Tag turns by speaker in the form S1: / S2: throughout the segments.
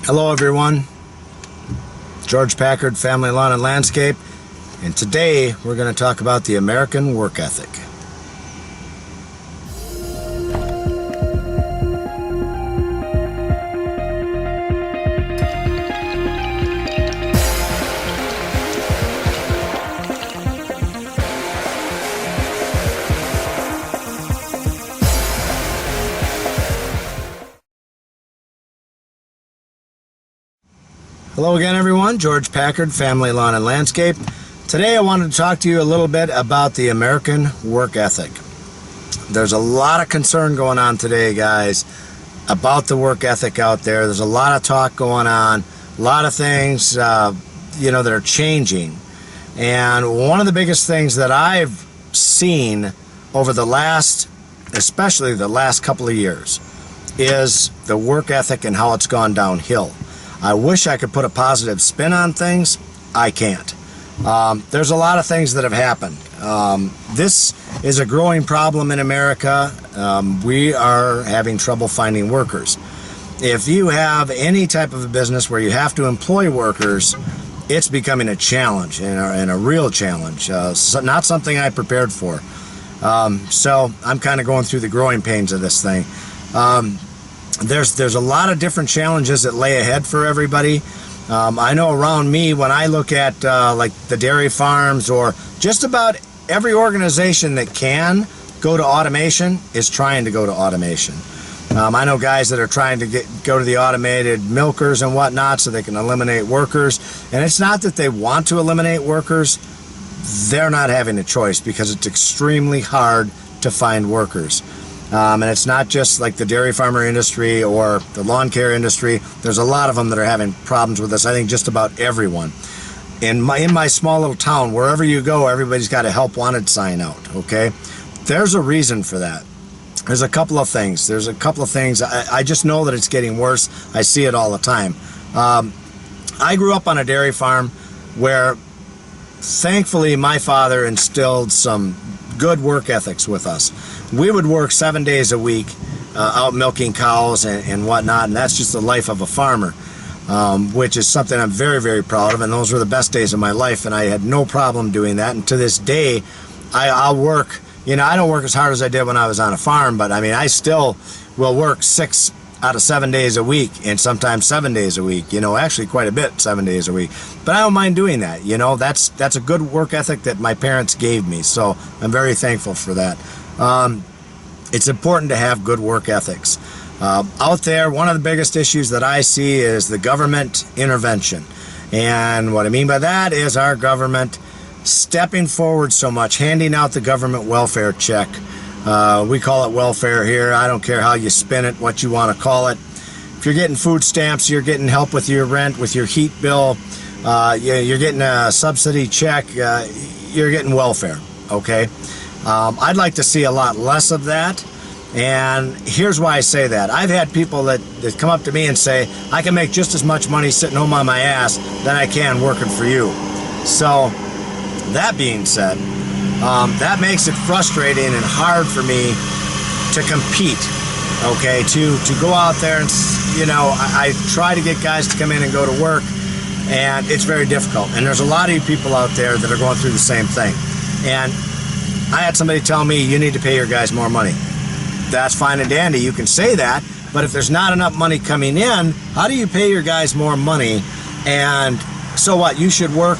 S1: Hello everyone, George Packard, Family Lawn and Landscape, and today we're going to talk about the American work ethic. Hello again everyone, George Packard, Family Lawn and Landscape. Today I wanted to talk to you a little bit about the American work ethic. There's a lot of concern going on today, guys, about the work ethic out there. There's a lot of talk going on, a lot of things that are changing. And one of the biggest things that I've seen over especially the last couple of years, is the work ethic and how it's gone downhill. I wish I could put a positive spin on things. I can't. There's a lot of things that have happened. This is a growing problem in America. We are having trouble finding workers. If you have any type of a business where you have to employ workers, it's becoming a challenge and a real challenge. Not something I prepared for. So I'm kind of going through the growing pains of this thing. There's a lot of different challenges that lay ahead for everybody. I know around me, when I look at like the dairy farms, or just about every organization that can go to automation is trying to go to automation. I know guys that are trying to go to the automated milkers and whatnot so they can eliminate workers. And it's not that they want to eliminate workers. They're not having a choice because it's extremely hard to find workers. And it's not just like the dairy farmer industry or the lawn care industry. There's a lot of them that are having problems with this. I think just about everyone. In my small little town, wherever you go, everybody's got a help wanted sign out, okay? There's a reason for that. There's a couple of things. I just know that it's getting worse. I see it all the time. I grew up on a dairy farm where, thankfully, my father instilled some good work ethics with us. We would work 7 days a week out milking cows and whatnot, and that's just the life of a farmer, which is something I'm very, very proud of, and those were the best days of my life, and I had no problem doing that. And to this day, I'll work, I don't work as hard as I did when I was on a farm, but I mean, I still will work 6 out of 7 days a week, and sometimes 7 days a week, actually quite a bit, 7 days a week. But I don't mind doing that, that's a good work ethic that my parents gave me, so I'm very thankful for that. It's important to have good work ethics. Out there, one of the biggest issues that I see is the government intervention. And what I mean by that is our government stepping forward so much, handing out the government welfare check. We call it welfare here. I don't care how you spin it, what you want to call it. If you're getting food stamps, you're getting help with your rent, with your heat bill, you're getting a subsidy check, you're getting welfare, okay? I'd like to see a lot less of that, and here's why I say that. I've had people that come up to me and say, I can make just as much money sitting home on my ass than I can working for you. So, that being said, that makes it frustrating and hard for me to compete, okay? To go out there and, I try to get guys to come in and go to work, and it's very difficult. And there's a lot of you people out there that are going through the same thing. And I had somebody tell me, you need to pay your guys more money. That's fine and dandy, you can say that, but if there's not enough money coming in, how do you pay your guys more money? And so what, you should work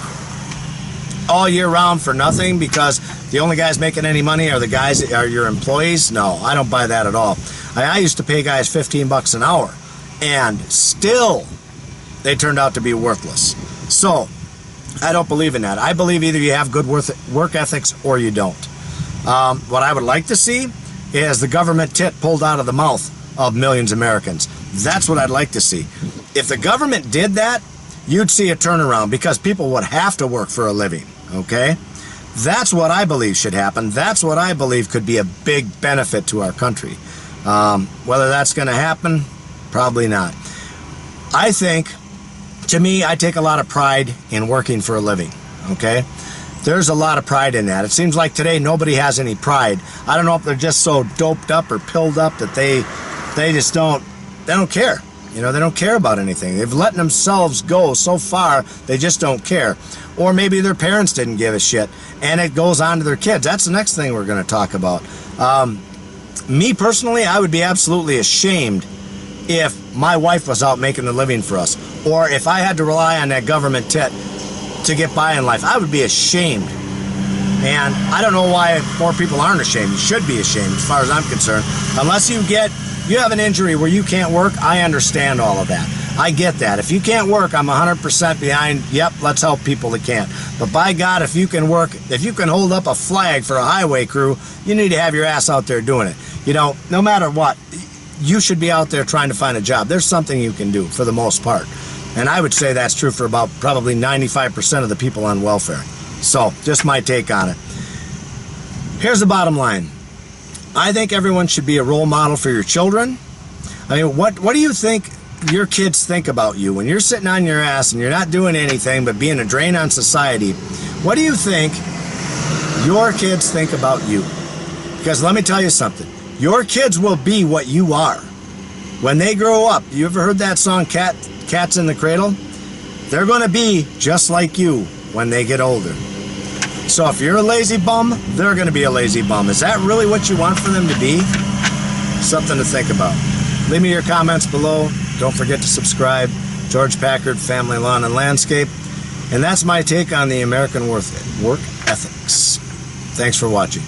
S1: all year round for nothing because the only guys making any money are your employees? No, I don't buy that at all. I used to pay guys $15 an hour, and still they turned out to be worthless. So I don't believe in that. I believe either you have good work ethics or you don't. What I would like to see is the government tit pulled out of the mouth of millions of Americans. That's what I'd like to see. If the government did that, you'd see a turnaround because people would have to work for a living, okay? That's what I believe should happen. That's what I believe could be a big benefit to our country. Whether that's going to happen, probably not. I think, to me, I take a lot of pride in working for a living, okay? There's a lot of pride in that. It seems like today nobody has any pride. I don't know if they're just so doped up or pilled up that they just don't care. You know, they don't care about anything. They've let themselves go so far, they just don't care. Or maybe their parents didn't give a shit, and it goes on to their kids. That's the next thing we're going to talk about. Me personally, I would be absolutely ashamed if my wife was out making a living for us, or if I had to rely on that government tit to get by in life. I would be ashamed. And I don't know why more people aren't ashamed. You should be ashamed as far as I'm concerned. Unless you have an injury where you can't work, I understand all of that. I get that. If you can't work, I'm 100% behind, yep, let's help people that can't. But by God, if you can work, if you can hold up a flag for a highway crew, you need to have your ass out there doing it. You know, no matter what, you should be out there trying to find a job. There's something you can do for the most part. And I would say that's true for about probably 95% of the people on welfare. So, just my take on it. Here's the bottom line. I think everyone should be a role model for your children. I mean, what do you think your kids think about you when you're sitting on your ass and you're not doing anything but being a drain on society? What do you think your kids think about you? Because let me tell you something. Your kids will be what you are when they grow up. You ever heard that song, Cats in the Cradle? They're going to be just like you when they get older. So if you're a lazy bum, they're going to be a lazy bum. Is that really what you want for them to be? Something to think about. Leave me your comments below. Don't forget to subscribe. George Packard, Family Lawn and Landscape. And that's my take on the American work ethics. Thanks for watching.